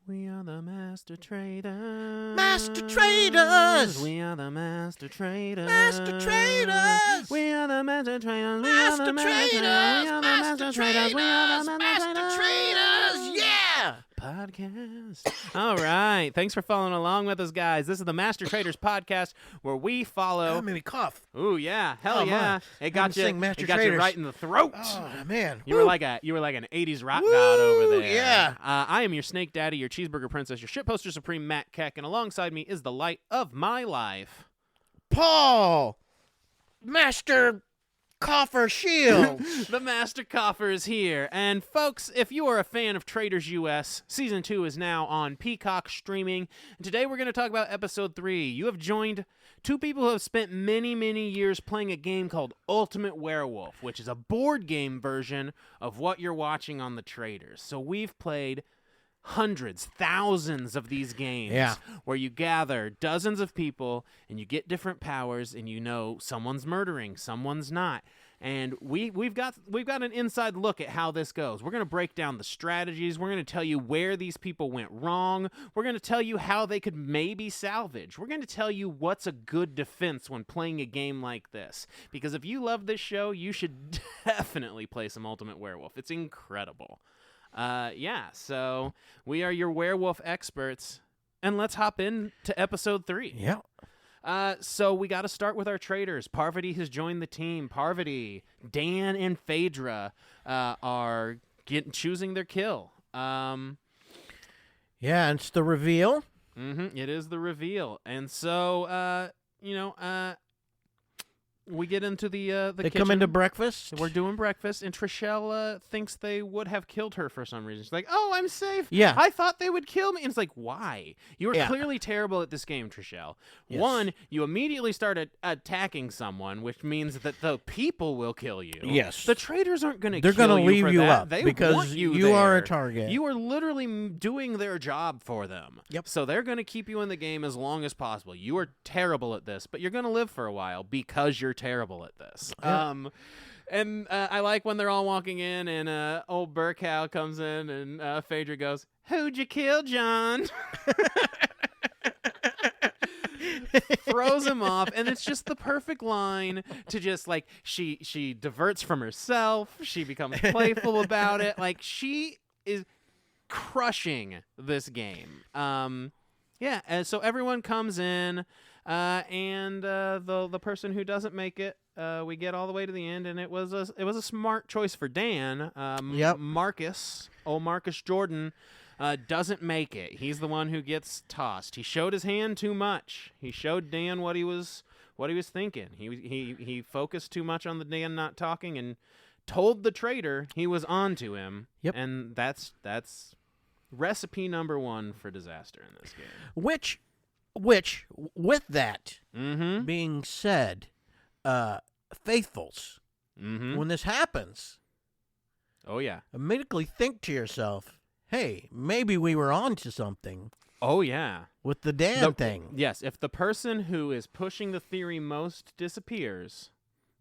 We are the Master Traitors. Master Traitors! We are the Master Traitors. Master Traitors! We are the Master Traitors. Master Traitors! Master Traitors! Master Traitors! Yeah! Podcast. All right. Thanks for following along with us, guys. This is the Master Traders podcast where we follow. That made me cough. Ooh, yeah. Hell yeah. My. It got you. Master It got Traders. you right in the throat. Oh man. You were like an 80s rock god over there. Yeah. I am your snake daddy, your cheeseburger princess, your shitposter supreme, Matt Keck, and alongside me is the light of my life, Paul! Master Coffer Shields! the Master Coffer is here. And folks, if you are a fan of Traitors US, Season 2 is now on Peacock streaming. And today we're going to talk about Episode 3. You have joined two people who have spent many, many years playing a game called Ultimate Werewolf, which is a board game version of what you're watching on the Traitors. So we've played hundreds, thousands of these games where you gather dozens of people and you get different powers and you know someone's murdering, someone's not. And we've got an inside look at how this goes. We're going to break down the strategies. We're going to tell you where these people went wrong. We're going to tell you how they could maybe salvage. We're going to tell you what's a good defense when playing a game like this. Because if you love this show, you should definitely play some Ultimate Werewolf. It's incredible. So we are your werewolf experts, and let's hop into episode 3. Yeah. So we got to start with our traders. Parvati has joined the team. Parvati, Dan, and Phaedra are choosing their kill. Yeah, and it's the reveal. It is the reveal, and so we get into the They kitchen. come into breakfast. We're doing breakfast, and Trishelle thinks they would have killed her for some reason. She's like, "Oh, I'm safe. Yeah. I thought they would kill me." And it's like, why? You are Yeah. clearly terrible at this game, Trishelle. Yes. One, you immediately started attacking someone, which means that the people will kill you. Yes. The traitors aren't going to They're kill gonna you leave for you that. up They because want you you are a there. target. You are literally doing their job for them. Yep. So they're going to keep you in the game as long as possible. You are terrible at this, but you're going to live for a while because you're terrible at this. Yeah. And I like when they're all walking in, and old Burkow comes in, and Phaedra goes, "Who'd you kill, John?" Throws him off, and it's just the perfect line to just, like, she diverts from herself. She becomes playful about it. Like, she is crushing this game. And so everyone comes in, and the person who doesn't make it, we get all the way to the end, and it was a smart choice for Dan. Yep. Marcus Jordan doesn't make it. He's the one who gets tossed. He showed his hand too much. He showed Dan what he was thinking. He focused too much on the Dan not talking and told the traitor he was on to him. Yep. And that's recipe number 1 for disaster in this game. Which, with that being said, faithfuls, when this happens, Oh, yeah. immediately think to yourself, hey, maybe we were on to something Oh, yeah. with the Dan thing. Yes, if the person who is pushing the theory most disappears,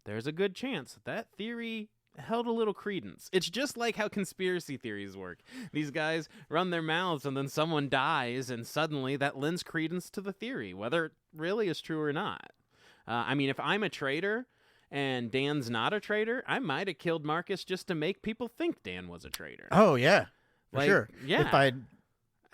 there's a good chance that theory held a little credence. It's just like how conspiracy theories work. These guys run their mouths and then someone dies, and suddenly that lends credence to the theory, whether it really is true or not. I mean, if I'm a traitor and Dan's not a traitor, I might have killed Marcus just to make people think Dan was a traitor. Oh, yeah. For Like, sure. yeah.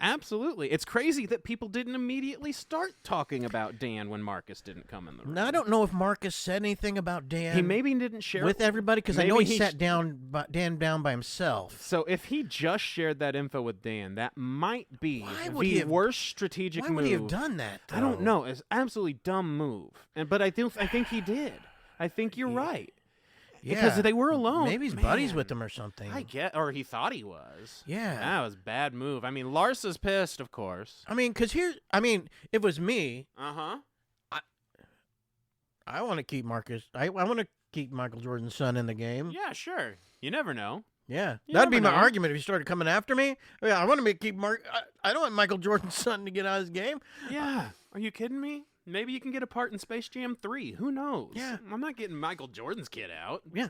Absolutely. It's crazy that people didn't immediately start talking about Dan when Marcus didn't come in the room. Now, I don't know if Marcus said anything about Dan He maybe didn't share with everybody, because I know maybe he sat Dan down by himself. So if he just shared that info with Dan, that might be Why would he the have- worst strategic Why move. would he have done that, I don't though? know. It's an absolutely dumb move. But I think he did. I think you're right. Because Yeah. they were alone. Maybe he's buddies with him or something. Or he thought he was. Yeah. That was a bad move. I mean, Larsa's pissed, of course. I mean, because if it was me, Uh-huh. I want to keep Marcus. I want to keep Michael Jordan's son in the game. Yeah, sure. You never know. Yeah. You That'd be never my know. argument if he started coming after me. Yeah, I want to keep Mark. I don't want Michael Jordan's son to get out of his game. Yeah. Are you kidding me? Maybe you can get a part in Space Jam 3. Who knows? Yeah. I'm not getting Michael Jordan's kid out. Yeah.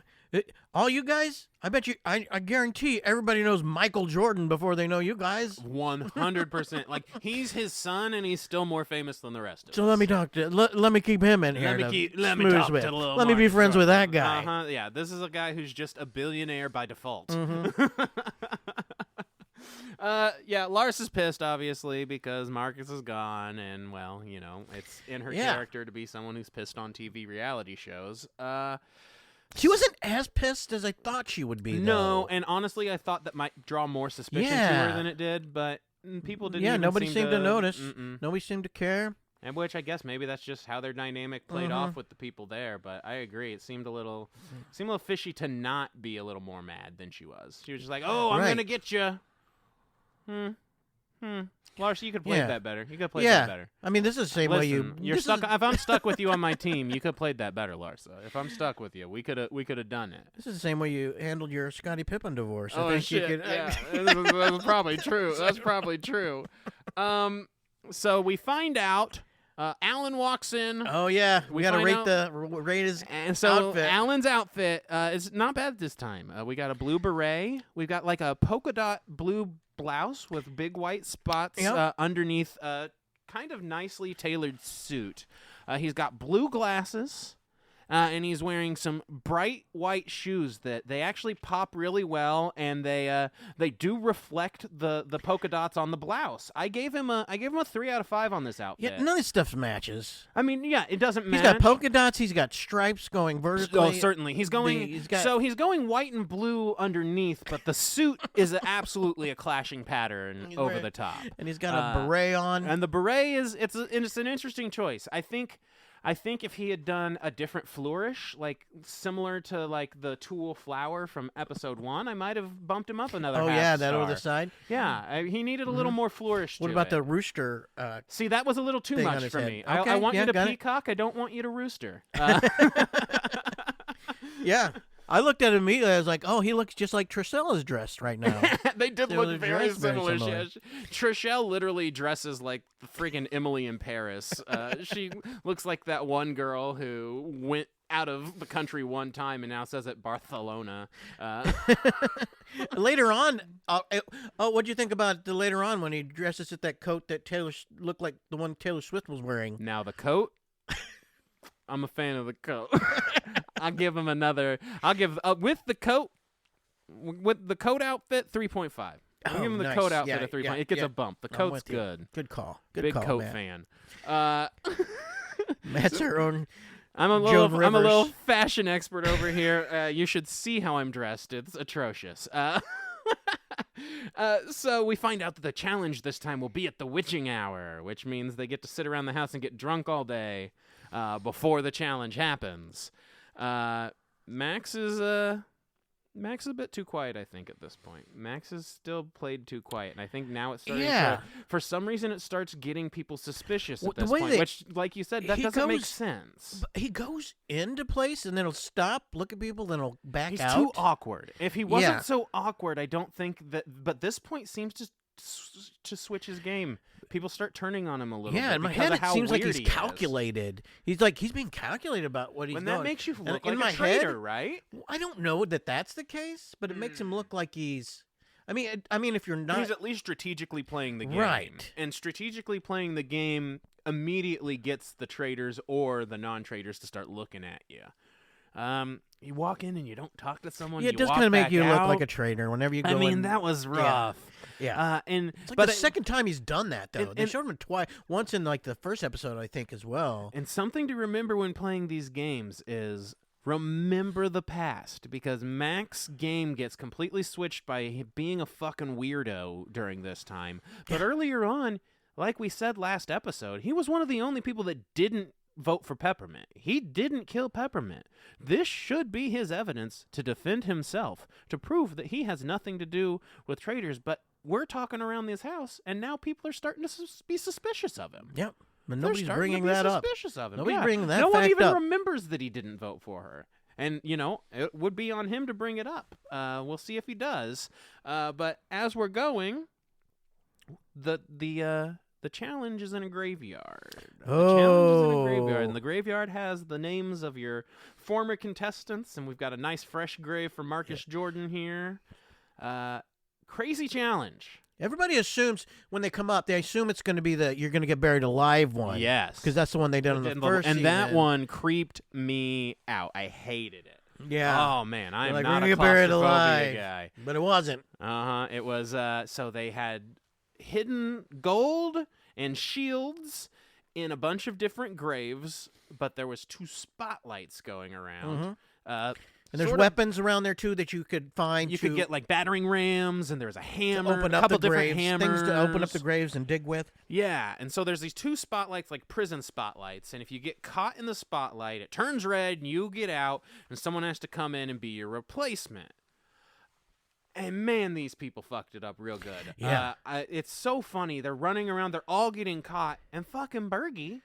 All you guys, I bet you, I guarantee everybody knows Michael Jordan before they know you guys. 100%. Like, he's his son, and he's still more famous than the rest of us. So let me talk to, let me keep him in here. Let me schmooze talk with. to little Let me be Mark friends with that Jordan. guy. Yeah, this is a guy who's just a billionaire by default. Mm-hmm. Yeah, Lars is pissed, obviously, because Marcus is gone, and, well, you know, it's in her character to be someone who's pissed on TV reality shows. She wasn't as pissed as I thought she would be, No, though. and honestly, I thought that might draw more suspicion to Yeah. her than it did, but people didn't Yeah, even nobody seem seemed to notice. Mm-mm. Nobody seemed to care. And which I guess maybe that's just how their dynamic played off with the people there, but I agree. It seemed a little fishy to not be a little more mad than she was. She was just like, "Oh, I'm Right. gonna get you." Lars, you could play that better. You could have played Yeah. that better. I mean, this is the same way You're this stuck. is- If I'm stuck with you on my team, you could have played that better, Lars. If I'm stuck with you, we could have done it. This is the same way you handled your Scottie Pippen divorce. I Oh think shit! you could, Yeah, that's probably true. That's probably true. So we find out. Alan walks in. Oh yeah, we got to find rate his And so outfit. Alan's outfit is not bad this time. We got a blue beret. We've got like a polka dot blue blouse with big white spots underneath a kind of nicely tailored suit. He's got blue glasses. And he's wearing some bright white shoes that they actually pop really well, and they do reflect the polka dots on the blouse. I gave him a 3 out of 5 on this outfit. Yeah, none of this stuff matches. I mean, yeah, it doesn't match. He's got polka dots. He's got stripes going vertically. Oh, certainly. He's going. He's going white and blue underneath, but the suit is absolutely a clashing pattern over the top. And he's got a beret on. And the beret is it's an interesting choice. I think if he had done a different flourish, like similar to like the tulle flower from episode 1, I might have bumped him up another. Oh half yeah, that star. over the side. Yeah, he needed a little more flourish. What to about it. the rooster? See, that was a little too thing on much his for head? me. Okay, I want yeah, you to got it. peacock. I don't want you to rooster. Yeah. I looked at him immediately. I was like, "Oh, he looks just like Tricella's dressed right now." They did They look were very dressed very similar. similar. Trishelle literally dresses like the freaking Emily in Paris. She looks like that one girl who went out of the country one time and now says at Barcelona. Later on, what'd you think about the later on when he dresses at that coat that looked like the one Taylor Swift was wearing? Now the coat. I'm a fan of the coat. I'll give him another. I'll give with the coat outfit 3.5. I'll give him the nice. coat outfit Yeah, a 3. yeah, It gets yeah. a bump. The I'm coat's with you. good. Good call. Good Big call, coat Matt. fan. Matt's our own. I'm a Joan little Rivers. fashion expert over here. You should see how I'm dressed. It's atrocious. So we find out that the challenge this time will be at the witching hour, which means they get to sit around the house and get drunk all day before the challenge happens. Max is a bit too quiet, I think, at this point. Max is still played too quiet, and I think now it's starting to, for some reason, it starts getting people suspicious at this point, which, like you said, that doesn't make sense. He goes into place, and then he'll stop, look at people, then he'll back He's out. too awkward. If he wasn't so awkward, I don't think that, but this point seems to switch his game. People start turning on him a little bit. Yeah, in my because head of it how seems like weird he's he is. calculated. He's being calculated about what he's When doing. that makes you look in like my a traitor, head, right? I don't know that that's the case, but it makes him look like he's. I mean, if you're not, He's at least strategically playing the game. Right. And strategically playing the game immediately gets the traitors or the non-traitors to start looking at you. You walk in and you don't talk to someone. Yeah, it you does walk kind of make back you look out. like a traitor whenever you go. I mean, in. that was rough. Yeah. And It's like but the second time he's done that, though. They and- showed him twice. Once in like the first episode, I think, as well. And something to remember when playing these games is remember the past, because Mac's game gets completely switched by being a fucking weirdo during this time. But earlier on, like we said last episode, he was one of the only people that didn't vote for Peppermint. He didn't kill Peppermint. This should be his evidence to defend himself, to prove that he has nothing to do with traitors. But we're talking around this house, and now people are starting to be suspicious of him. Yep. But They're nobody's starting bringing to be that up. suspicious of him. Nobody's bringing that No one fact even up. remembers that he didn't vote for her. And, it would be on him to bring it up. We'll see if he does. But as we're going, the The challenge is in a graveyard. Oh. The challenge is in a graveyard, and the graveyard has the names of your former contestants, and we've got a nice fresh grave for Marcus Jordan here. Crazy challenge. Everybody assumes when they come up, they assume it's going to be you're going to get buried alive one. Yes. Because that's the one they did on the first And season. that one creeped me out. I hated it. Yeah. Oh, man. I am like, not we're a gonna get buried claustrophobia alive. guy. But it wasn't. It was, so they had hidden gold and shields in a bunch of different graves, but there was 2 spotlights going around. And there's weapons around there, too, that you could find. You could get, like, battering rams, and there's a hammer, to open a up couple the different graves, hammers. things to open up the graves and dig with. Yeah, and so there's these 2 spotlights, like prison spotlights, and if you get caught in the spotlight, it turns red, and you get out, and someone has to come in and be your replacement. And, man, these people fucked it up real good. Yeah. It's so funny. They're running around, they're all getting caught, and fucking Bergie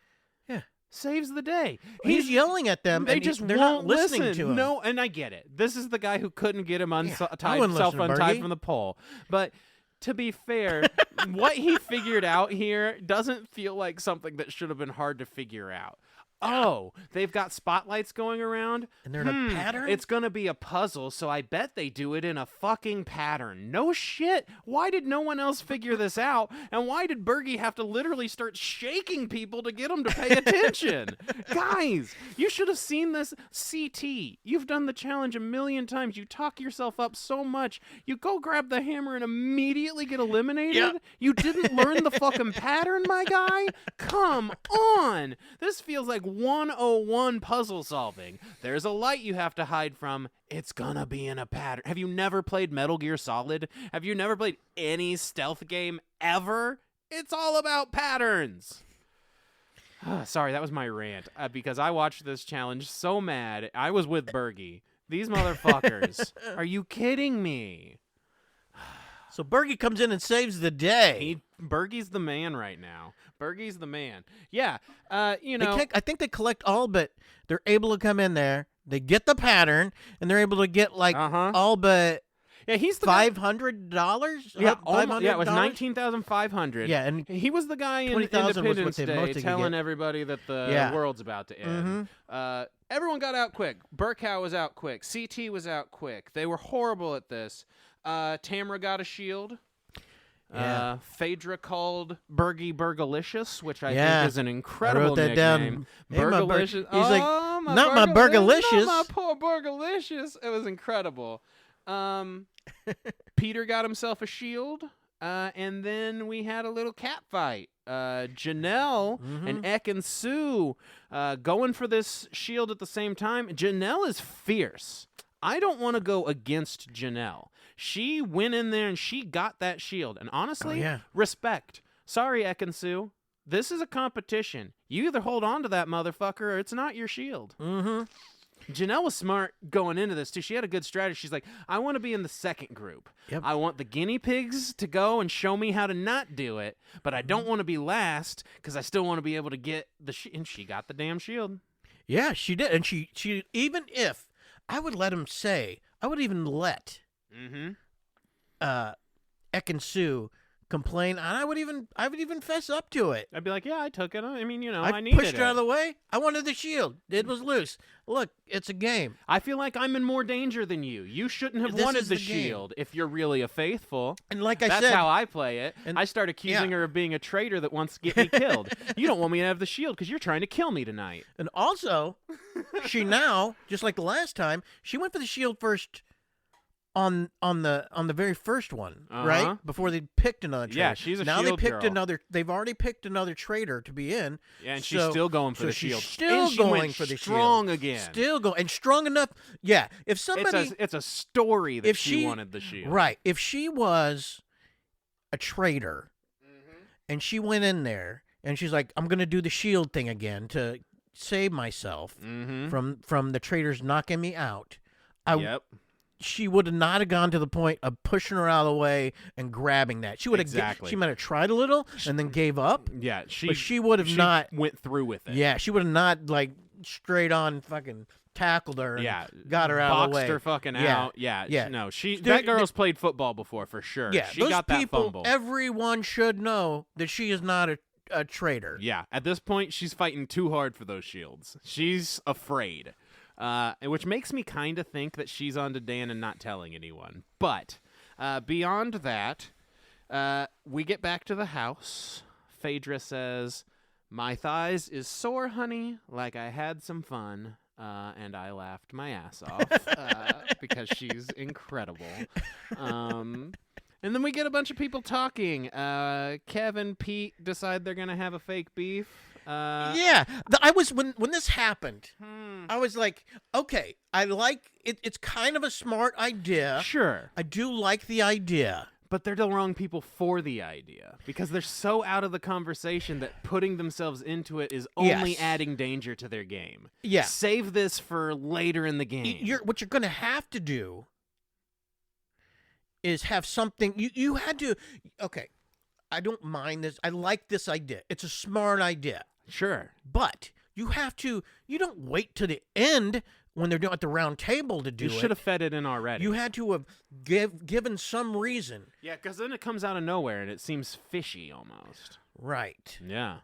saves the day. He's yelling at them, They and just they're won't not listening listen. to him. No, and I get it. This is the guy who couldn't get him wouldn't listen to self-untied Bergie. from the pole. But to be fair, what he figured out here doesn't feel like something that should have been hard to figure out. Oh, they've got spotlights going around? And they're in a pattern? It's going to be a puzzle, so I bet they do it in a fucking pattern. No shit. Why did no one else figure this out? And why did Bergie have to literally start shaking people to get them to pay attention? Guys, you should have seen this. CT, you've done the challenge a million times. You talk yourself up so much. You go grab the hammer and immediately get eliminated? Yep. You didn't learn the fucking pattern, my guy? Come on. This feels like 101 puzzle solving. There's a light you have to hide from. It's gonna be in a pattern. Have you never played Metal Gear Solid? Have you never played any stealth game ever? It's all about patterns. Sorry, that was my rant. Because I watched this challenge so mad. I was with Bergie. These motherfuckers. Are you kidding me? So Bergie comes in and saves the day. Bergie's the man right now. Bergie's the man. Yeah, I think they collect all but they're able to come in there. They get the pattern, and they're able to get like all but he's the $500. Yeah, $500? It was $19,500. Yeah, and he was the guy in 20,000 was what Independence they Day mostly could telling get. everybody that the world's about to end. Mm-hmm. Everyone got out quick. Burkow was out quick. CT was out quick. They were horrible at this. Tamara got a shield. Yeah. Phaedra called Bergie Burgalicious, which I think is an incredible I wrote that nickname. down. Hey, Burgalicious. He's like, not my Not Burgalicious. my poor Burgalicious. It was incredible. Peter got himself a shield. And then we had a little cat fight. Janelle and Ek and Sue going for this shield at the same time. Janelle is fierce. I don't want to go against Janelle. She went in there and she got that shield. And honestly, respect. Sorry, Ek and Sue. This is a competition. You either hold on to that motherfucker or it's not your shield. Janelle was smart going into this, too. She had a good strategy. She's like, I want to be in the second group. Yep. I want the guinea pigs to go and show me how to not do it, but I don't want to be last because I still want to be able to get the and she got the damn shield. Yeah, she did. And she even if I would let him say, I would even let Ek and Sue complain, and I would even fess up to it. I'd be like, yeah, I took it. I mean, I I needed pushed it. her out of the way. I wanted the shield. It was loose. Look, it's a game. I feel like I'm in more danger than you. You shouldn't have This wanted is the the game. shield if you're really a faithful. And like I That's said, how I play it. and- I start accusing her of being a traitor that wants to get me killed. You don't want me to have the shield because you're trying to kill me tonight. and also, she now, just like the last time, she went for the shield first on the very first one, right? Before they picked another traitor. Yeah, she's a now shield they picked girl. another. They've already picked another traitor to be in. Yeah, and she's still going for the she's shield. Still and she going went for the strong shield. again. Still going and strong enough. Yeah, if somebody, It's a story that if she wanted the shield. right? If she was a traitor, and she went in there and she's like, "I'm going to do the shield thing again to save myself from the traitors knocking me out." She would have not have gone to the point of pushing her out of the way and grabbing that. She would have she might have tried a little and then gave up. Yeah, but she would have not went through with it. Yeah, she would have not like straight on fucking tackled her and Yeah, got her out of the way. Boxed her fucking out. Yeah. No, that girl's played football before for sure. Yeah, she those got that people, fumble. everyone should know that she is not a traitor. Yeah, at this point, she's fighting too hard for those shields. She's afraid, which makes me kind of think that she's on to Dan and not telling anyone. But beyond that, we get back to the house. Phaedra says, "My thighs is sore, honey, like I had some fun." And I laughed my ass off because she's incredible. And then we get a bunch of people talking. Kev and Pete decide they're gonna have a fake beef. I was when this happened. I was like, okay, I like it. It's kind of a smart idea. Sure, I do like the idea. But they're the wrong people for the idea because they're so out of the conversation that putting themselves into it is only adding danger to their game. Yeah. Save this for later in the game. What you're going to have to do is have something. You had to. Okay, I don't mind this. I like this idea. It's a smart idea. Sure. But you have to. You don't wait to the end when they're doing at the round table to do it. You should have fed it in already. You had to have given some reason. Yeah, because then it comes out of nowhere and it seems fishy almost. Right. Yeah.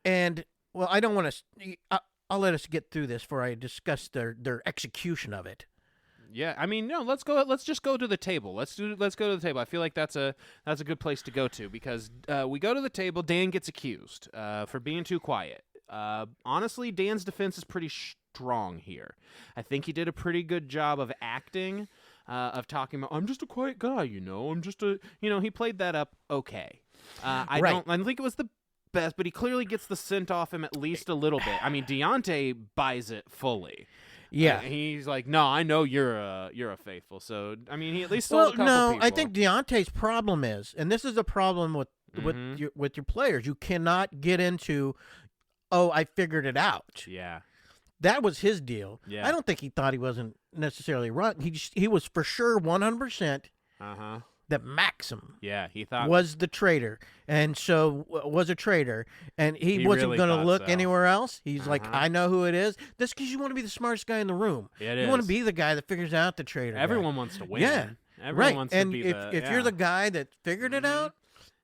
And, well, I don't want to... I'll let us get through this before I discuss their execution of it. Yeah, I mean, no. Let's just go to the table. Let's go to the table. I feel like that's a good place to go to because we go to the table. Dan gets accused for being too quiet. Honestly, Dan's defense is pretty strong here. I think he did a pretty good job of acting, of talking about, I'm just a quiet guy, I'm just a, he played that up okay. I don't think it was the best, but he clearly gets the scent off him at least a little bit. I mean, Deontay buys it fully. Yeah. He's like, no, I know you're a faithful. So, I mean, he at least sold a couple people. I think Deontay's problem is, and this is a problem with your players, you cannot get into, oh, I figured it out. Yeah. That was his deal. Yeah. I don't think he thought he wasn't necessarily wrong. He was for sure 100% that Maxim he thought was the traitor, and so was a traitor, and he wasn't really going to look so. anywhere else. He's like, I know who it is. That's because you want to be the smartest guy in the room. You want to be the guy that figures out the traitor. Everyone wants to win. Yeah. Everyone wants and to be if you're the guy that figured it out,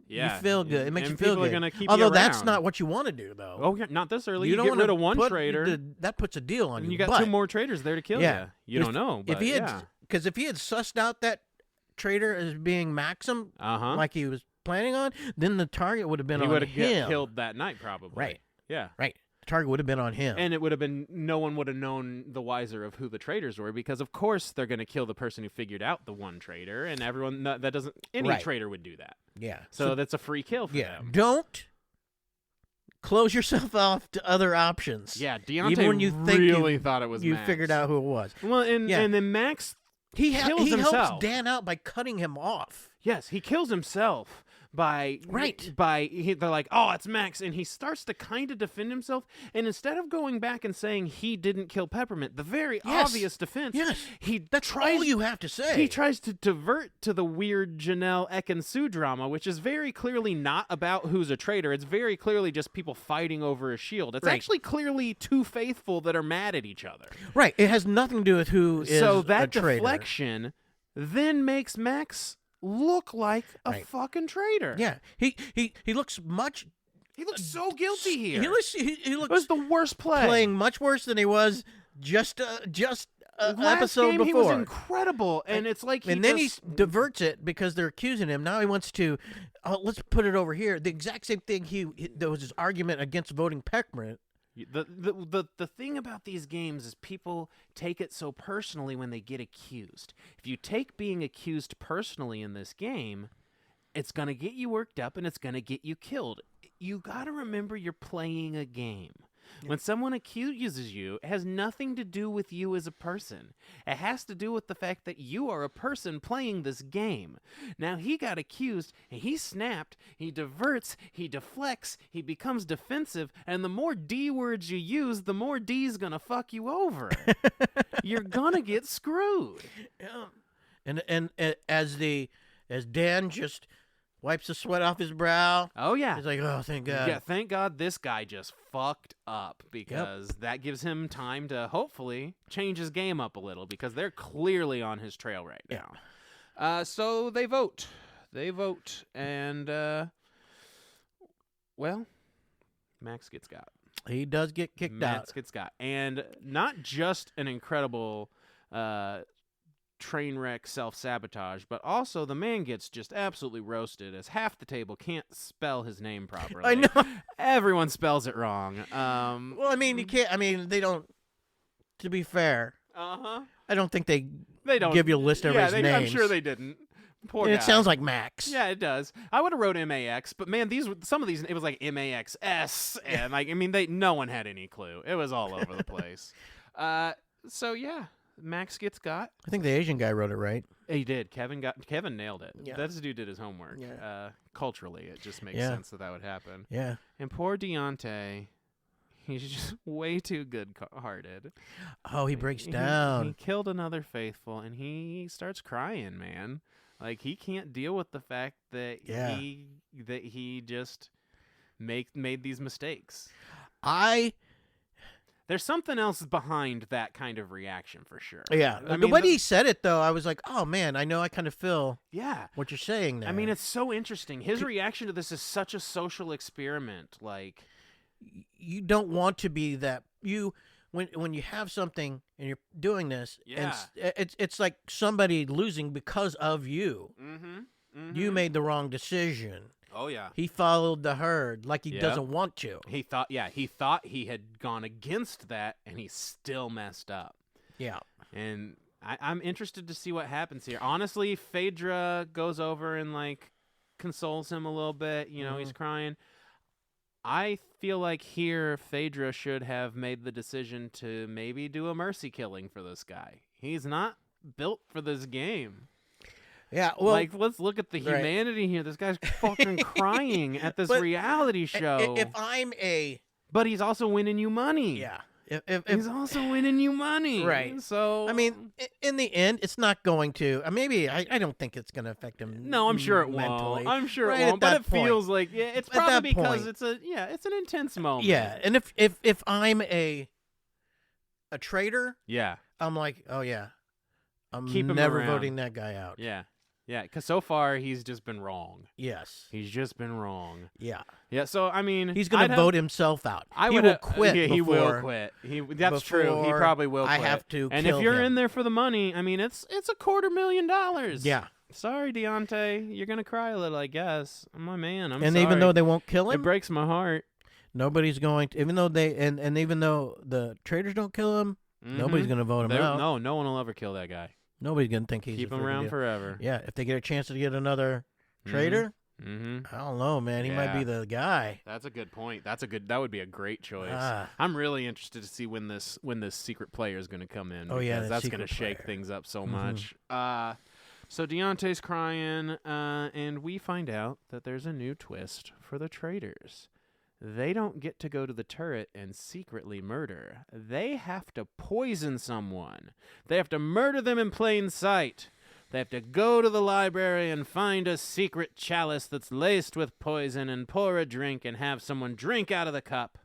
you feel good. It makes you feel people good. Are gonna keep Although you that's around. not what you want to do, though. Oh, not this early. You don't get rid wanna of one put traitor. that puts a deal on you. You got two more traitors there to kill you. You don't know. But if he had, because if he had sussed out that traitor as being Maxim, like he was planning on, then the target would have been on him. He would have killed that night, probably. Right. Yeah. Right. The target would have been on him. And it would have been, no one would have known the wiser of who the traitors were because, of course, they're going to kill the person who figured out the one traitor, and everyone, that doesn't, any traitor would do that. Yeah. So that's a free kill for them. Don't close yourself off to other options. Yeah, Deontay even when you think really thought it was you Max. figured out who it was. Well, and then Max kills himself. Helps Dan out by cutting him off. Yes, he kills himself by they're like, oh, it's Max, and he starts to kind of defend himself, and instead of going back and saying he didn't kill Peppermint, the very obvious defense, that's all you have to say. He tries to divert to the weird Janelle, Ek, and Sue drama, which is very clearly not about who's a traitor. It's very clearly just people fighting over a shield. It's actually clearly two faithful that are mad at each other. Right. It has nothing to do with who is a traitor. So that deflection then makes Max look like a fucking traitor. Yeah, he looks much. He looks so guilty here. He looks. It was the worst play. Playing much worse than he was just last episode game, before. He was incredible, and it's like he diverts it because they're accusing him. Now he wants to. Let's put it over here. The exact same thing. There was his argument against voting Peppermint. The thing about these games is people take it so personally when they get accused. If you take being accused personally in this game, it's going to get you worked up and it's going to get you killed. You got to remember you're playing a game. When someone accuses you, it has nothing to do with you as a person. It has to do with the fact that you are a person playing this game. Now, he got accused, and he snapped, he diverts, he deflects, he becomes defensive, and the more D words you use, the more D's gonna fuck you over. You're gonna get screwed. Yeah. And as Dan just wipes the sweat off his brow. Oh, yeah. He's like, oh, thank God. Yeah, thank God this guy just fucked up, because that gives him time to hopefully change his game up a little, because they're clearly on his trail right now. So they vote. And, well, Max gets got. He does get kicked out. Max gets got. And not just an incredible train wreck self-sabotage, but also the man gets just absolutely roasted, as half the table can't spell his name properly. I know. Everyone spells it wrong. Well, I mean, you can't. I mean, they don't. To be fair, I don't think they don't give you a list of everybody's names. I'm sure they didn't. Poor guy. It sounds like Max. Yeah, it does. I would have wrote MAX, but man, some of these, it was like MAXS, and like, I mean, no one had any clue. It was all over the place. So yeah, Max gets got. I think the Asian guy wrote it right. He did. Kevin nailed it. Yeah. That dude did his homework. Yeah. Culturally, it just makes sense that would happen. Yeah. And poor Deontay, he's just way too good-hearted. Oh, he breaks down. He killed another faithful, and he starts crying, man. Like, he can't deal with the fact that he just made these mistakes. There's something else behind that kind of reaction for sure. Yeah. The way he said it, though, I was like, oh, man, I know I kind of feel what you're saying there. I mean, it's so interesting. His reaction to this is such a social experiment. Like, you don't want to be that. When you have something and you're doing this, and it's like somebody losing because of you. You made the wrong decision. Oh, yeah. He followed the herd like he doesn't want to. He thought he had gone against that, and he still messed up. Yeah. And I'm interested to see what happens here. Honestly, Phaedra goes over and, like, consoles him a little bit. You know, he's crying. I feel like here Phaedra should have made the decision to maybe do a mercy killing for this guy. He's not built for this game. Yeah, well, like, let's look at the humanity here. This guy's fucking crying at this reality show. But he's also winning you money. Yeah. He's also winning you money. Right. So, I mean, in the end, it's not going to. Maybe I don't think it's going to affect him. No, I'm sure it mentally. won't. I'm sure it won't. But it feels like it's probably because it's an intense moment. Yeah, and if I'm a traitor, I'm like, oh yeah, I'm never voting that guy out. Yeah. Yeah, because so far he's just been wrong. Yes. He's just been wrong. Yeah. Yeah, so, I mean... He's going to vote himself out. He will quit he will quit. That's true. He probably will quit. I have to And kill if you're him. in there for the money, I mean, it's $250,000. Yeah. Sorry, Deontay. You're going to cry a little, I guess. I'm my man. I'm sorry. And even though they won't kill him? It breaks my heart. Nobody's going to... Even though even though the traitors don't kill him, nobody's going to vote him out. No one will ever kill that guy. Nobody's going to think he's Keep him around forever. Yeah, if they get a chance to get another traitor, I don't know, man. He might be the guy. That's a good point. That would be a great choice. I'm really interested to see when this secret player is going to come in. Oh, yeah, that's going to shake things up so much. So Deontay's crying, and we find out that there's a new twist for the traitors. They don't get to go to the turret and secretly murder. They have to poison someone. They have to murder them in plain sight. They have to go to the library and find a secret chalice that's laced with poison and pour a drink and have someone drink out of the cup.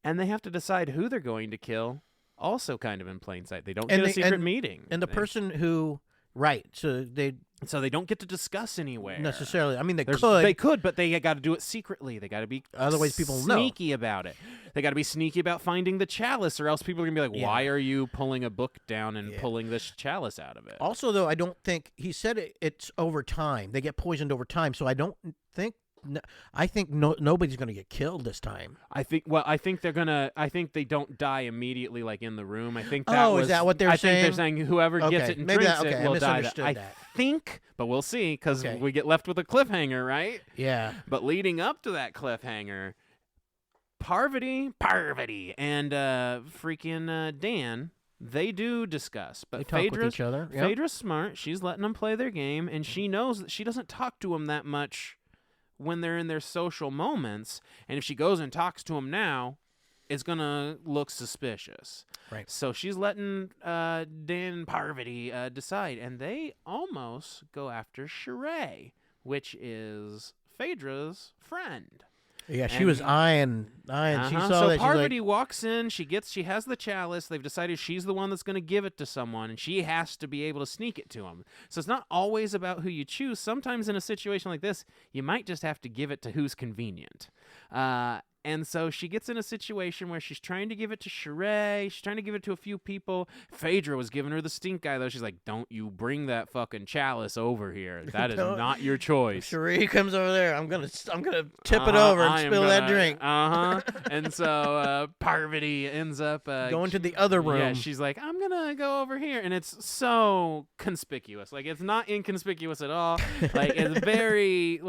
And they have to decide who they're going to kill, also kind of in plain sight. They don't get a secret meeting. And the person who... Right, so they don't get to discuss anywhere necessarily. I mean, they could, but they got to do it secretly. They got to be otherwise people sneaky about it. They got to be sneaky about finding the chalice, or else people are gonna be like, "Why are you pulling a book down and pulling this chalice out of it?" Also, though, I don't think he said it's over time. They get poisoned over time, so I don't think. I think nobody's going to get killed this time. I think they don't die immediately, like in the room. I think that is that what they're saying? I think they're saying whoever gets it and drinks it will die. I think, but we'll see, because we get left with a cliffhanger, right? Yeah. But leading up to that cliffhanger, Parvati, and freaking Dan, they do discuss. But they talk with each other. Yep. Phaedra's smart. She's letting them play their game, and she knows that she doesn't talk to them that much when they're in their social moments, and if she goes and talks to him now, it's gonna look suspicious. Right. So she's letting Dan and Parvati decide, and they almost go after Sheree, which is Phaedra's friend. Yeah, she And- was eyeing. She saw so that. Parvati She's like, walks in. She has the chalice. They've decided she's the one that's going to give it to someone, and she has to be able to sneak it to him. So it's not always about who you choose. Sometimes in a situation like this, you might just have to give it to who's convenient. And so she gets in a situation where she's trying to give it to Sheree. She's trying to give it to a few people. Phaedra was giving her the stink eye, though. She's like, don't you bring that fucking chalice over here. That is not your choice. Cherie comes over there. I'm gonna tip it over and spill that drink. And so Parvati ends up Going to the other room. Yeah, she's like, I'm gonna go over here, and it's so conspicuous. Like, it's not inconspicuous at all. Like, it's very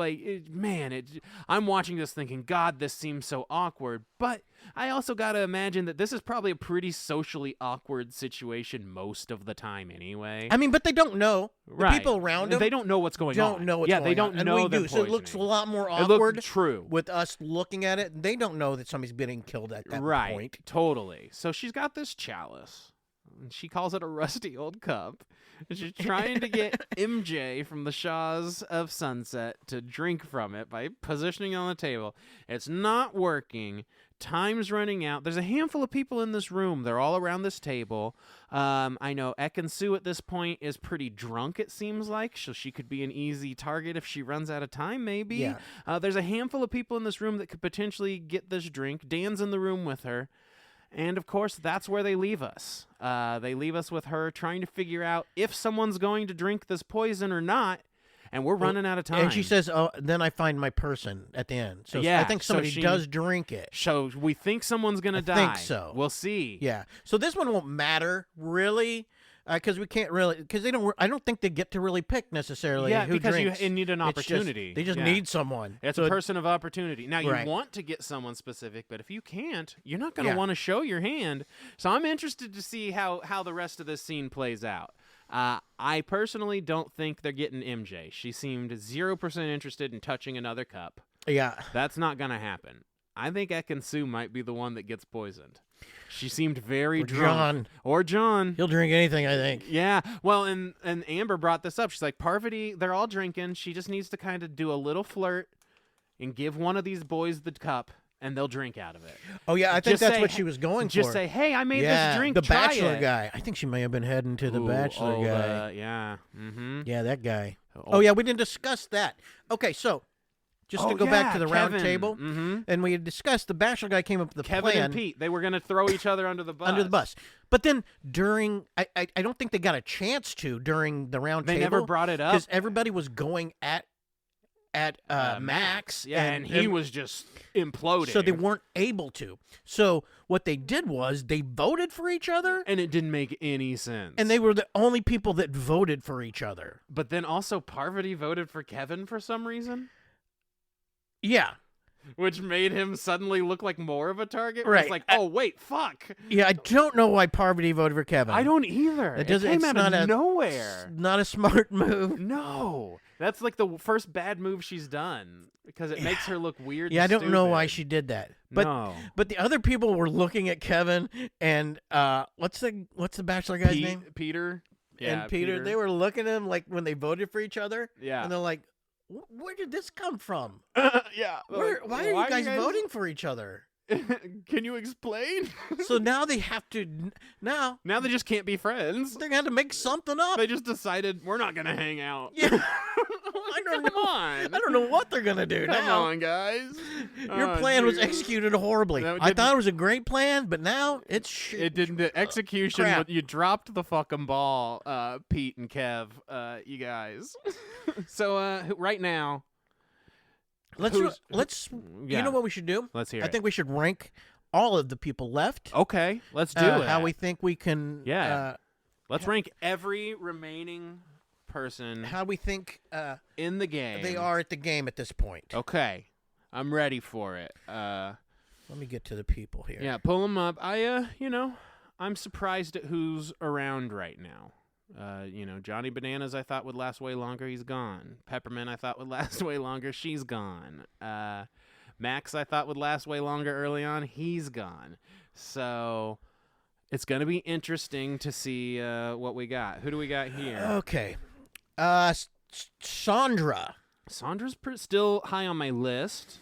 I'm watching this thinking, God, this seems so awkward. But I also gotta imagine that this is probably a pretty socially awkward situation most of the time anyway. I mean, but they don't know. The people around them, they don't know what's going on. Don't know what's going on. Yeah, they don't and know. We do, so it looks a lot more It awkward. looks true with us looking at it. They don't know that somebody's getting killed at that point. Totally. So she's got this chalice, and she calls it a rusty old cup. And she's trying to get MJ from the Shaws of Sunset to drink from it by positioning it on the table. It's not working. Time's running out. There's a handful of people in this room. They're all around this table. I know Ekin-Su at this point is pretty drunk, it seems like, so she could be an easy target if she runs out of time, maybe. Yeah. There's a handful of people in this room that could potentially get this drink. Dan's in the room with her. And, of course, that's where they leave us. They leave us with her trying to figure out if someone's going to drink this poison or not, and we're running out of time. And she says, oh, then I find my person at the end. So yeah, I think somebody does drink it. So we think someone's going to die. I think so. We'll see. Yeah. So this one won't matter, really, because we can't really, because I don't think they get to really pick necessarily who because drinks. you need an opportunity. They just need someone. It's a person of opportunity. Now, you Right. want to get someone specific, but if you can't, you're not going to want to show your hand. So I'm interested to see how the rest of this scene plays out. I personally don't think they're getting MJ. She seemed 0% interested in touching another cup. Yeah. That's not going to happen. I think Ekin-Su might be the one that gets poisoned. She seemed very drunk. Or John. He'll drink anything, I think. Yeah. Well, and Amber brought this up. She's like, Parvati, they're all drinking. She just needs to kind of do a little flirt and give one of these boys the cup, and they'll drink out of it. Oh, yeah, I think that's what she was going Just for. say, hey, I made this drink, the try Bachelor it. guy. I think she may have been heading to the Bachelor guy. Yeah. Mm-hmm. Yeah, that guy. Oh, yeah, we didn't discuss that. Okay, so just to go back to the round table, and we had discussed the Bachelor guy came up with the Kevin plan. and Pete, they were going to throw each other under the bus. But then during, I don't think they got a chance to during the round table. They never brought it up. Because everybody was going at Max. Yeah, and he was just imploding. So they weren't able to. So what they did was they voted for each other. And it didn't make any sense. And they were the only people that voted for each other. But then also Parvati voted for Kevin for some reason. Yeah. Which made him suddenly look like more of a target. Right. It's like, oh, wait, fuck. Yeah, I don't know why Parvati voted for Kevin. I don't either. It came out of nowhere. Not a smart move. No. That's like the first bad move she's done because it makes her look weird. Yeah, and I don't know stupid. why she did that. But, no. But the other people were looking at Kevin and what's the Bachelor guy's name? Peter. Yeah, and Peter. They were looking at him like when they voted for each other. Yeah. And they're like, where did this come from? Yeah. Why are you guys voting for each other? Can you explain? So now they have to now they just can't be friends. They're gonna have to make something up. They just decided we're not gonna hang out. Yeah. I don't know what they're gonna do now. Come on, guys. Your plan was executed horribly. I thought it was a great plan, but now it's shit. It didn't. The execution. You dropped the fucking ball, Pete and Kev. You guys. So right now. Let's you know what we should do? Let's hear I think we should rank all of the people left. Okay, let's do it. How we think we can let's rank every remaining person. How we think in the game they are at the game at this point. Okay. I'm ready for it. Let me get to the people here. Yeah, pull them up. I'm surprised at who's around right now. Johnny Bananas I thought would last way longer. He's gone. Peppermint I thought would last way longer. She's gone. Max I thought would last way longer early on. He's gone. So it's going to be interesting to see what we got. Who do we got here? Okay. Sandra. Sandra's still high on my list.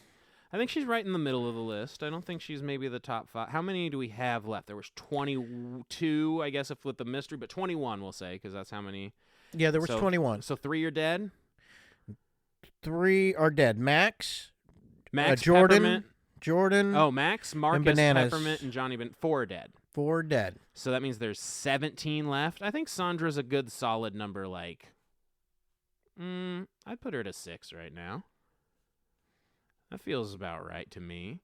I think she's right in the middle of the list. I don't think she's maybe the top 5. How many do we have left? There was 22, I guess, if with the mystery, but 21 we'll say, because that's how many. Yeah, there was 21. So 3 are dead? 3 are dead. Max, Jordan. Peppermint. Jordan. Oh, Max, Marcus, Peppermint, and Johnny. 4 are dead. 4 are dead. So that means there's 17 left. I think Sandra's a good solid number, like, I'd put her at a 6 right now. That feels about right to me.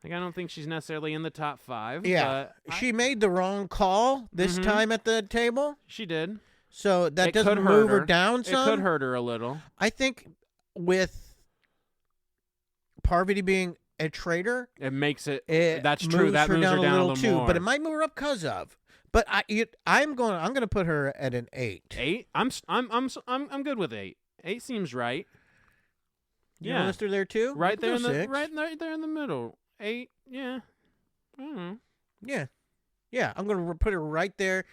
Like, I don't think she's necessarily in the top 5. Yeah, but she made the wrong call this time at the table. She did. So that doesn't move her down some. It could hurt her a little. I think with Parvati being a traitor, it makes it. That's true. That moves her down a little too. more. But it might move her up because of. But I'm going to put her at an 8. 8? I'm good with 8. 8 seems right. You list her there too? Right there in the right there in the middle. 8. Yeah. I don't know. Yeah. Yeah. I'm going to put her right there,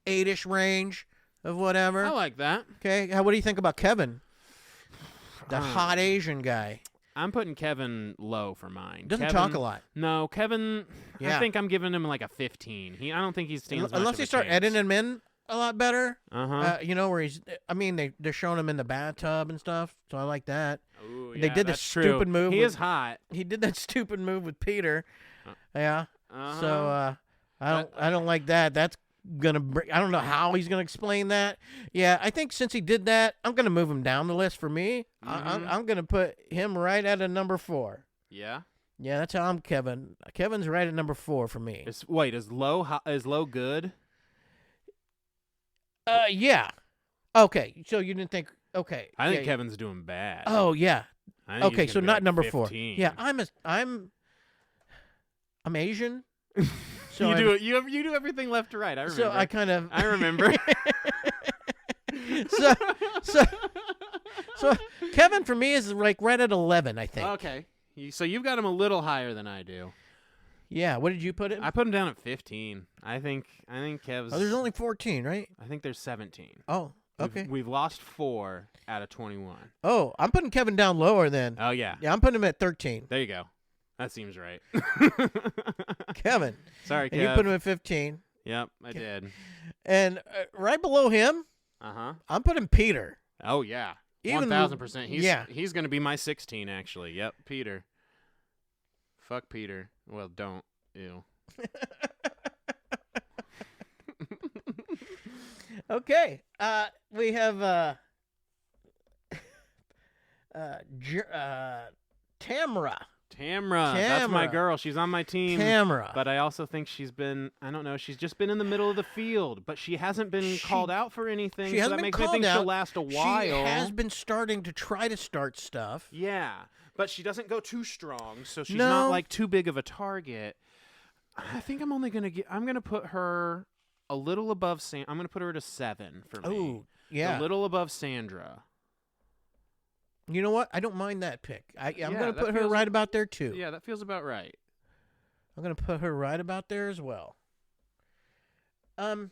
8-ish range of whatever. I like that. Okay. What do you think about Kevin? The hot Asian guy. I'm putting Kevin low for mine. Doesn't talk a lot. No, Kevin. Yeah. I think I'm giving him like a 15. I don't think he stands unless they start editing him in a lot better. Where he's. I mean, they're showing him in the bathtub and stuff, so I like that. Ooh, they did the stupid move. He is hot. He did that stupid move with Peter. Yeah. So I don't like that. That's gonna bring. I don't know how he's gonna explain that. Yeah, I think since he did that, I'm gonna move him down the list for me. I'm gonna put him right at a number 4. Yeah. Yeah, that's how I'm Kevin. Kevin's right at number 4 for me. Is low good? Yeah. Okay, so you didn't think? Okay. I think Kevin's doing bad. Oh yeah. Okay, so not number 4. 15. Yeah, I'm Asian. So you do everything left to right. I remember. So I remember. so Kevin for me is like right at 11, I think. Okay. So you've got him a little higher than I do. Yeah. What did you put him? I put him down at 15. I think Kev's. Oh, there's only 14, right? I think there's 17. Oh, okay. We've lost 4 out of 21. Oh, I'm putting Kevin down lower then. Oh yeah. Yeah, I'm putting him at 13. There you go. That seems right. Kevin. Sorry, Kev. And you put him at 15. Yep, I did. And right below him, I'm putting Peter. Oh yeah. 1,000%. He's going to be my 16 actually. Yep, Peter. Fuck Peter. Well, don't. Ew. Okay. We have Tamra. Tamra, that's my girl. She's on my team. Tamra. But I also think she's just been in the middle of the field, but she hasn't been called out for anything. She hasn't that been makes called me think out. she'll last a while. She has been starting to try to start stuff. Yeah, but she doesn't go too strong, so she's not like too big of a target. I think I'm gonna put her a little above I'm gonna put her at a 7 for me. Oh, yeah. A little above Sandra. You know what? I don't mind that pick. I'm going to put her right about there, too. Yeah, that feels about right. I'm going to put her right about there as well. CT.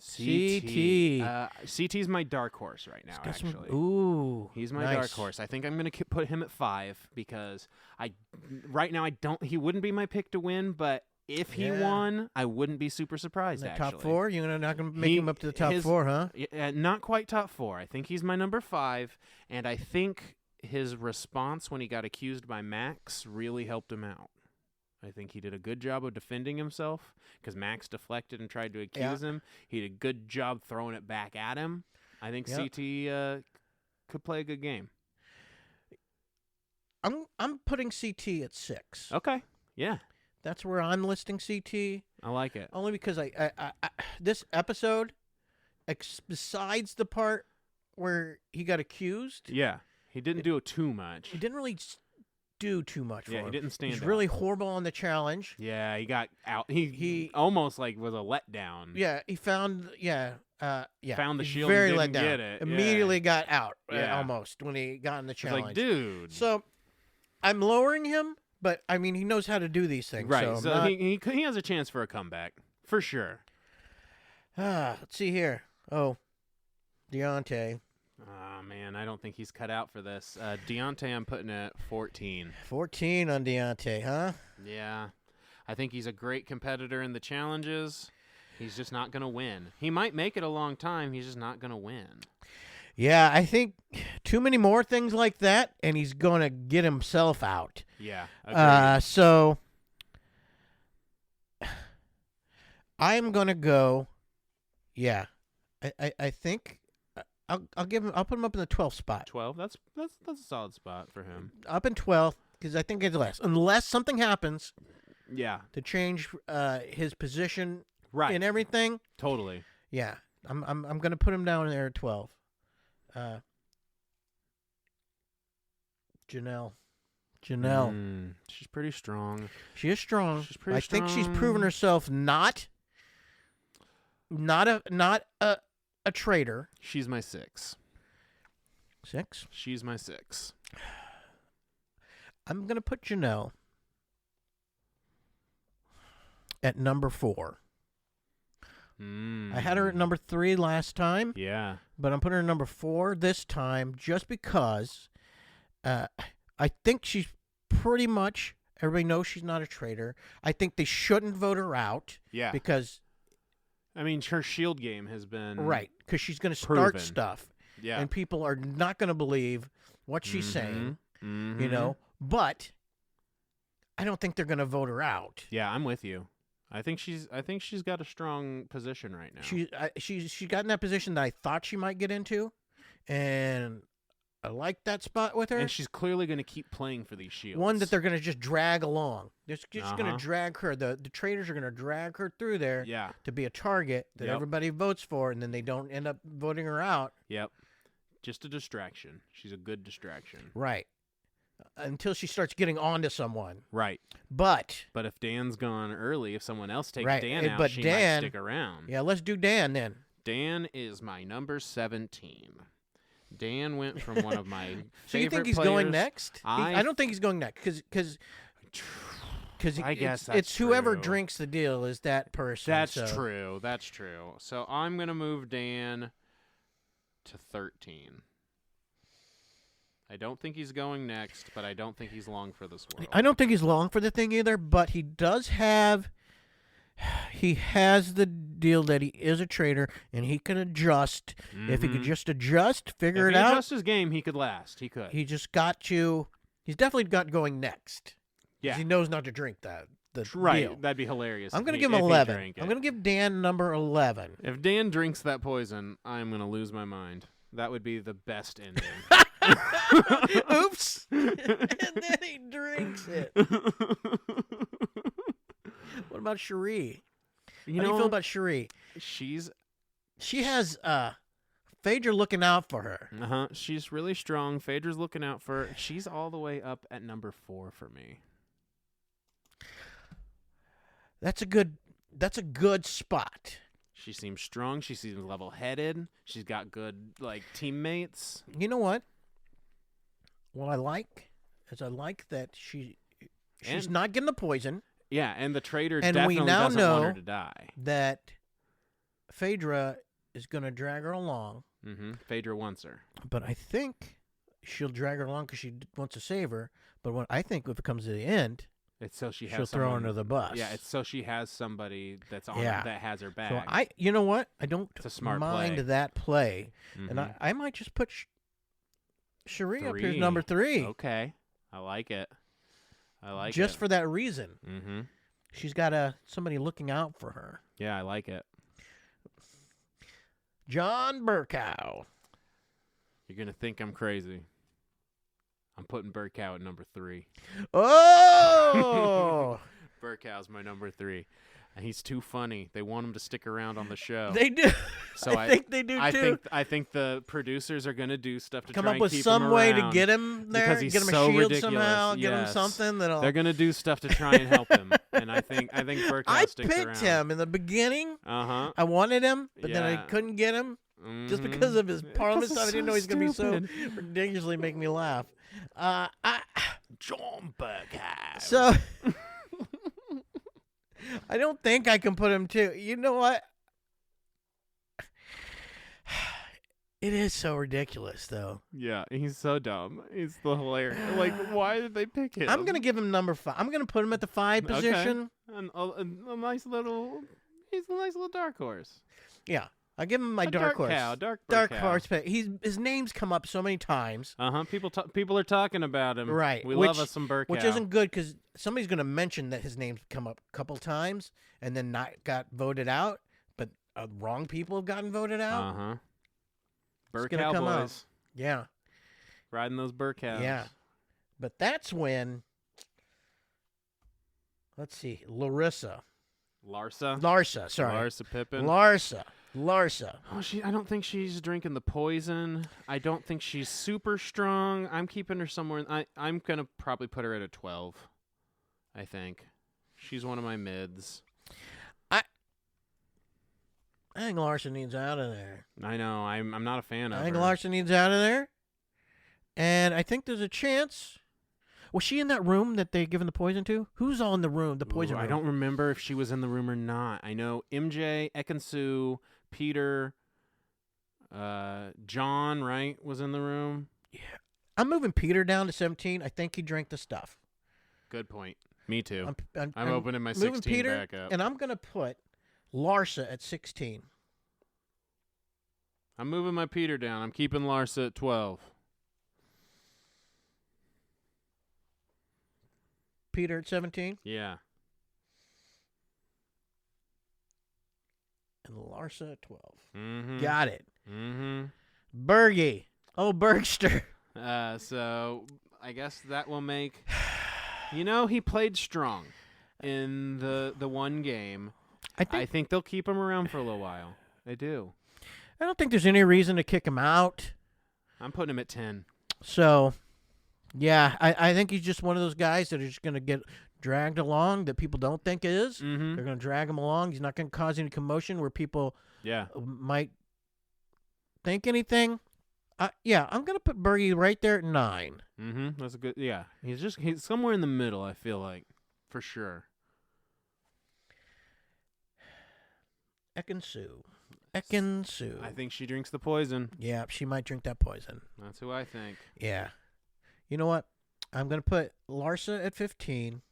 CT's my dark horse right now, actually. Ooh. He's my dark horse. I think I'm going to put him at 5 because right now he wouldn't be my pick to win, but if he won, I wouldn't be super surprised, actually. Top 4? You're not going to make him up to the top 4, huh? Not quite top 4. I think he's my number 5, and I think his response when he got accused by Max really helped him out. I think he did a good job of defending himself because Max deflected and tried to accuse him. He did a good job throwing it back at him. I think CT could play a good game. I'm putting CT at 6. Okay, yeah. That's where I'm listing CT. I like it. Only because I this episode, besides the part where he got accused. Yeah, he didn't do too much. He didn't really do too much for him. Yeah, he didn't stand out. He was really horrible on the challenge. Yeah, he got out. He almost like was a letdown. Yeah, he found found the shield. Very and let down. Get it. Immediately got out. Almost when he got in the challenge. Like, dude. So I'm lowering him. But, I mean, he knows how to do these things. Right, so he has a chance for a comeback, for sure. Let's see here. Oh, Deontay. Oh, man, I don't think he's cut out for this. Deontay, I'm putting at 14. 14 on Deontay, huh? Yeah. I think he's a great competitor in the challenges. He's just not going to win. He might make it a long time. He's just not going to win. Yeah, I think too many more things like that, and he's going to get himself out. Yeah, agreed. So I'm going to go, yeah, I think I'll put him up in the 12th spot. 12? That's a solid spot for him. Up in 12th, because I think it's less. Unless something happens to change his position and everything. Totally. Yeah, I'm going to put him down there at 12. Janelle. She's pretty strong. She is strong. She's pretty I strong. think she's proven herself not a traitor. She's my 6. 6? She's my 6. I'm going to put Janelle at number 4. I had her at number 3 last time. Yeah. But I'm putting her at number 4 this time just because I think she's pretty much, everybody knows she's not a traitor. I think they shouldn't vote her out. Yeah. Because, I mean, her shield game has been right, because she's going to proven. start stuff. Yeah. And people are not going to believe what she's saying, you know. But I don't think they're going to vote her out. Yeah, I'm with you. I think she's got a strong position right now. She got in that position that I thought she might get into, and I like that spot with her. And she's clearly going to keep playing for these shields. One that they're going to just drag along. They're just going to drag her. The traitors are going to drag her through there to be a target that everybody votes for, and then they don't end up voting her out. Yep. Just a distraction. She's a good distraction. Right. Until she starts getting onto someone. Right. But if Dan's gone early, if someone else takes right. Dan out, but she Dan, might stick around. Yeah, let's do Dan then. Dan is my number 17. Dan went from one of my So you think he's players. Going next? I don't think he's going next because I guess it's whoever drinks the deal is that person. That's true. That's true. So I'm going to move Dan to 13. I don't think he's going next, but I don't think he's long for this world. I don't think he's long for the thing either, but he has the deal that he is a traitor, and he can adjust. Mm-hmm. If he could just adjust, figure it out. If he adjusts his game, he could last. He could. He just got to. He's definitely got going next. Yeah. He knows not to drink the right. deal. That'd be hilarious. I'm going to give him 11. I'm going to give Dan number 11. If Dan drinks that poison, I'm going to lose my mind. That would be the best ending. Oops. And then he drinks it. What about Cherie? How do you feel about Cherie? She has Phaedra looking out for her. She's really strong. Phaedra's looking out for her. She's all the way up at number 4 for me. That's a good spot. She seems strong. She seems level-headed. She's got good teammates. You know what? What I like is that she's not getting the poison. Yeah, and the traitor and definitely we now doesn't know want her to die. That Phaedra is going to drag her along. Mm-hmm. Phaedra wants her. But I think she'll drag her along because she wants to save her. But I think if it comes to the end, it's so she'll throw her under the bus. Yeah, it's so she has somebody that's on her, that has her back. So you know what? I don't it's a smart mind play. That play. Mm-hmm. And I might just put Cherie up here as number 3. Okay. I like it. Just for that reason. Mm-hmm. She's got somebody looking out for her. Yeah, I like it. John Burkow. You're going to think I'm crazy. I'm putting Burkow at number 3. Oh! Burkow's my number 3. And he's too funny. They want him to stick around on the show. They do. So I think they do too. I think the producers are going to do stuff to come try up and with keep some him way around to get him there, because he's get him a so shield ridiculous. somehow, Yes. get him something that'll. They're going to do stuff to try and help him, and I think Burkow sticks around. I picked him in the beginning. I wanted him, but then I couldn't get him just because of his Parliament stuff. I didn't know he was going to be so ridiculously making me laugh. John Burkow. So. I don't think I can put him too. You know what? It is so ridiculous, though. Yeah, he's so dumb. He's the hilarious. Like, why did they pick him? I'm gonna give him number 5. I'm gonna put him at the 5 position. Okay. A nice little. He's a nice little dark horse. Yeah, I give him my A dark horse. Cow, dark cow. Horse pick. His name's come up so many times. People are talking about him. Right. We love us some Burkow. Which isn't good because somebody's gonna mention that his name's come up a couple times and then not got voted out, but wrong people have gotten voted out. Burkow boys. Out. Yeah. Riding those Burkows. Yeah. But that's when. Let's see, Larsa. Sorry. Larsa Pippen. Larsa. Oh, I don't think she's drinking the poison. I don't think she's super strong. I'm keeping her somewhere. I'm going to probably put her at a 12, I think. She's one of my mids. I think Larsa needs out of there. I know. I'm not a fan of her. I think Larsa needs out of there. And I think there's a chance. Was she in that room that they given the poison to? Who's all in the room, the poison room? I don't remember if she was in the room or not. I know MJ, Ekansu, Peter, John, right, was in the room. Yeah. I'm moving Peter down to 17. I think he drank the stuff. Good point. Me too. I'm opening my 16 Peter, back up. And I'm going to put Larsa at 16. I'm moving my Peter down. I'm keeping Larsa at 12. Peter at 17? Yeah. And Larsa at 12. Mm-hmm. Got it. Mm-hmm. Bergie. Oh, Bergster. So I guess that will make... he played strong in the one game. I think they'll keep him around for a little while. They do. I don't think there's any reason to kick him out. I'm putting him at 10. So, yeah, I think he's just one of those guys that are just going to get dragged along that people don't think is. Mm-hmm. They're going to drag him along. He's not going to cause any commotion where people might think anything. I'm going to put Bergie right there at 9. Mm-hmm. That's a good. Yeah, he's somewhere in the middle. I feel like, for sure. Ekansu. I think she drinks the poison. Yeah, she might drink that poison. That's who I think. Yeah. You know what? I'm going to put Larsa at 15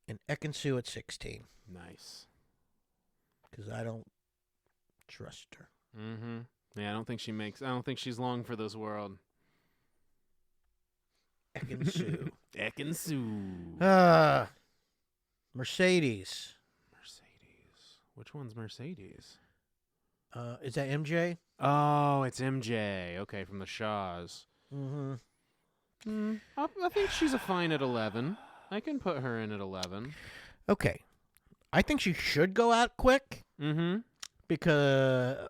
and Ekansu at 16. Nice. Because I don't trust her. Mm-hmm. Yeah, I don't think she's long for this world. Ekansu. Ekansu. Mercedes. Which one's Mercedes? Is that MJ? Oh, it's MJ. Okay, from the Shaws. Mm-hmm. I think she's a fine at 11. I can put her in at 11. Okay. I think she should go out quick. Mm-hmm. Because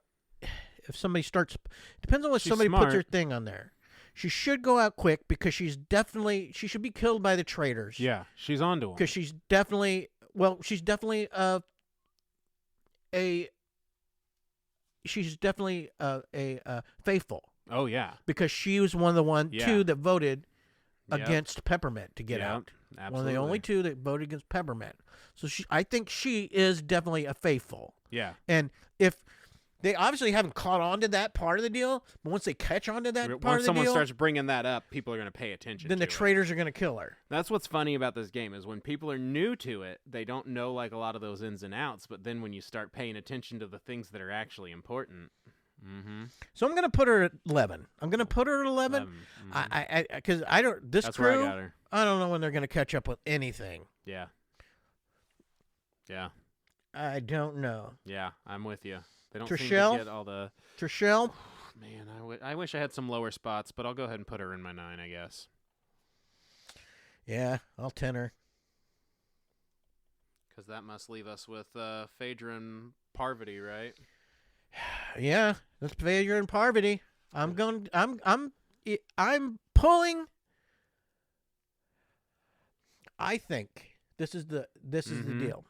if somebody starts... Depends on what somebody puts her thing on there. She should go out quick because she should be killed by the traitors. Yeah, she's onto them. Because she's definitely a faithful. Oh yeah, because she was one of the two that voted against Peppermint to get out. Absolutely. One of the only two that voted against Peppermint. So I think she is definitely a faithful. Yeah. And if they obviously haven't caught on to that part of the deal, but once they catch on to that part of the deal, once someone starts bringing that up, people are going to pay attention. Then the traitors are going to kill her. That's what's funny about this game is when people are new to it, they don't know like a lot of those ins and outs. But then when you start paying attention to the things that are actually important. Mm-hmm. So I'm going to put her at 11. I'm going to put her at 11. Because I don't. This That's crew, where I got her. I don't know when they're going to catch up with anything. Yeah. Yeah. I don't know. Yeah, I'm with you. They don't Trishelle? seem to get all the... Trishelle? Man, I wish I had some lower spots, but I'll go ahead and put her in my 9, I guess. Yeah, I'll 10 her. Because that must leave us with Phaedra and Parvati, right? Yeah, that's Phaedra and Parvati. I'm pulling. I think this is the deal.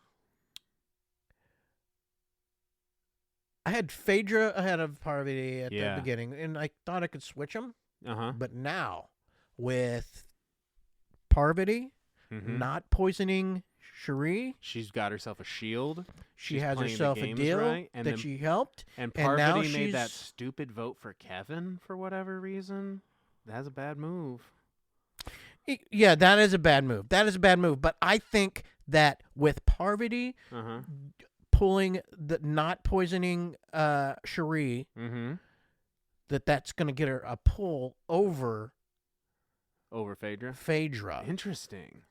I had Phaedra ahead of Parvati at the beginning, and I thought I could switch them. But now, with Parvati not poisoning Cherie. She's got herself a shield. She She's has playing the herself a games deal right, and that then- she helped. And and now Parvati made that she's- stupid vote for Kevin for whatever reason. That's a bad move. Yeah, that is a bad move. That is a bad move. But I think that with Parvati Uh-huh. pulling the not poisoning Cherie, Mm-hmm. that's going to get her a pull over Over Phaedra. Phaedra Interesting.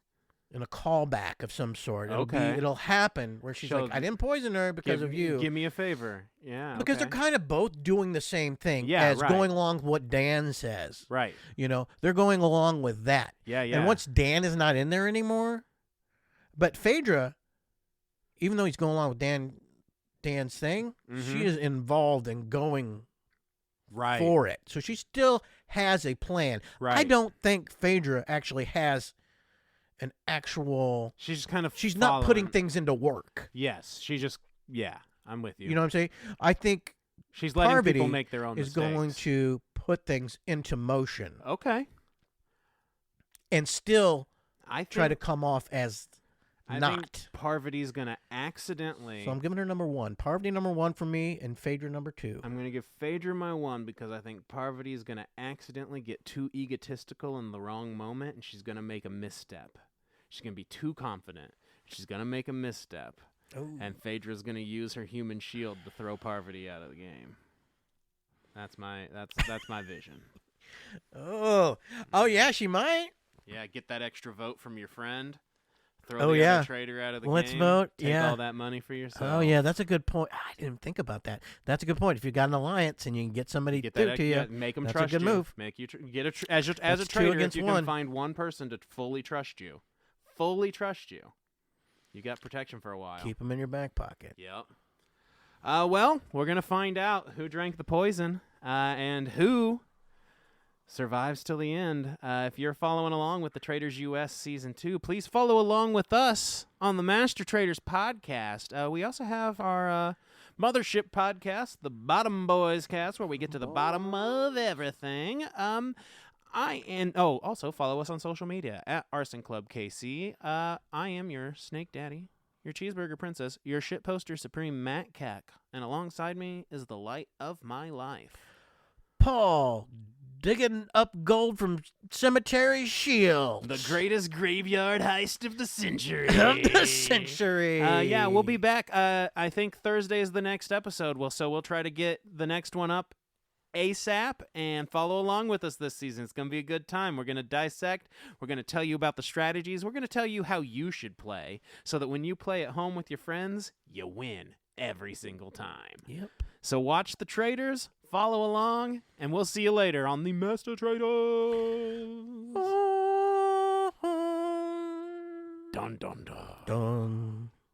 in a callback of some sort. Okay. It'll happen where she's So like, I didn't poison her because of you. Give me a favor. Yeah. Because okay. they're kind of both doing the same thing Yeah, as right. going along with what Dan says. Right. You know, they're going along with that. Yeah, yeah. And once Dan is not in there anymore, but Phaedra, even though he's going along with Dan's thing, Mhm. she is involved in going right. for it. So she still has a plan. Right. I don't think Phaedra actually has an actual. She's just kind of She's not putting following. things into work. Yes. She just. Yeah. I'm with you. You know what I'm saying? I think she's letting people Parvati make their own is mistakes. going to put things into motion Okay. and still I think, try to come off as I not. think Parvati's gonna accidentally. So I'm giving her number 1. Parvati number 1 for me, and Phaedra number 2. I'm going to give Phaedra my 1 because I think Parvati is going to accidentally get too egotistical in the wrong moment, and she's going to make a misstep. She's going to be too confident. She's going to make a misstep, and Phaedra's going to use her human shield to throw Parvati out of the game. That's my vision. Oh yeah, she might. Yeah, get that extra vote from your friend. Throw Oh, the yeah. other traitor out of the Let's game. vote, Take yeah. all that money for yourself. Oh yeah, that's a good point. I didn't think about that. That's a good point. If you got an alliance and you can get somebody Get through that, to you, yeah, make them that's a trust good you. move. Make you get as a That's 2 traitor. If against you 1. can find one person to fully trust you, you got protection for a while. Keep them in your back pocket. Yep. Well, we're gonna find out who drank the poison and who survives till the end. If you're following along with the Traitors US Season 2, please follow along with us on the Master Traders podcast. We also have our mothership podcast, the Bottom Boys Cast, where we get to the bottom of everything. Also follow us on social media at Arson Club KC. I am your Snake Daddy, your Cheeseburger Princess, your Shitposter Supreme Matt Cack, and alongside me is the light of my life, Paul, digging up gold from cemetery shields. the greatest graveyard heist of the century. of the century. Yeah, we'll be back. I think Thursday is the next episode. We'll try to get the next one up ASAP and follow along with us this season. It's going to be a good time. We're going to dissect. We're going to tell you about the strategies. We're going to tell you how you should play so that when you play at home with your friends, you win every single time. Yep. So watch the Traitors, follow along, and we'll see you later on the Master Traitors. Dun dun dun. Dun.